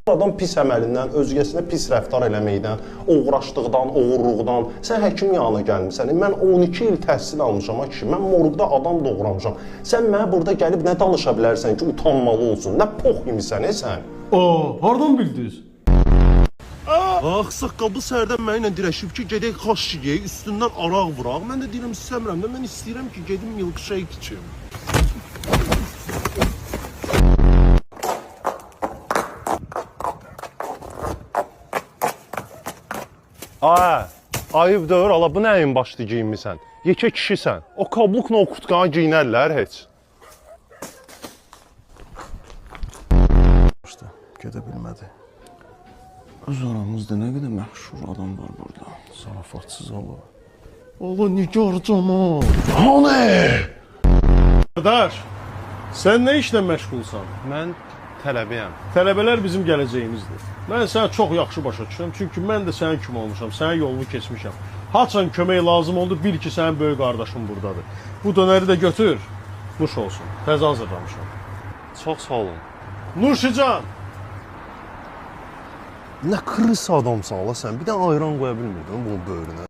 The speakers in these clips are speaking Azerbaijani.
Adam pis əməlindən, özgəsinə pis rəftar eləməkdən, oğraşdıqdan, oğurluqdan, sən həkim yanına gəlmirsən. Mən 12 il təhsil almışam, kişi, mən morqda adam doğramışam. Sən mənə burada gəlib nə danışa bilərsən ki, utanmalı olsun, nə pox imisən, sən? Hardan bildiniz? Saqqabı sərdən mənimlə dirəşib ki, gedək xaş yeyək, üstündən araq vuraq. Mən də deyirəm, istəmirəm də, mən istəyirəm ki, gedim milkshake içim. Ayıbdır, ala bu nəyin başlı giyinmisən? Yekə kişisən, o kablukla o kurtkanı giyinərlər heç. Gedə bilmədi. Öz aramızda nə qədər məşhur adam var burada. Zarafatsız ala. Ala nigar Camal. Qardaş, sən nə işlə məşğulsan? Mən tələbəyəm. Tələbələr bizim gələcəyimizdir. Mən səni çox yaxşı başa düşürəm, çünki mən də sənin kimi olmuşam, sənin yolunu keçmişəm. Haçan kömək lazım oldu, bil ki, sənin böyük qardaşın buradadır. Bu dönəri də götür, nuş olsun, təzə hazırlamışam. Çox sağ olun. Nuşican! Nə kırıs adamsan ala sən, bir də ayran qoya bilmirdin bunun böyrünə.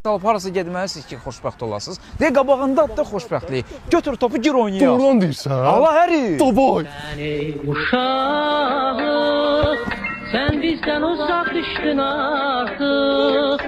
Qalıb harası getməlisiniz ki, xoşbəxt olasınız. Deyə qabağında da xoşbəxtlik. Götür topu, gir oynayaq. Doğrudan deyirsən? Allah həri! Dabay! Uşaq, sən bizdən uzaq düşdün artıq.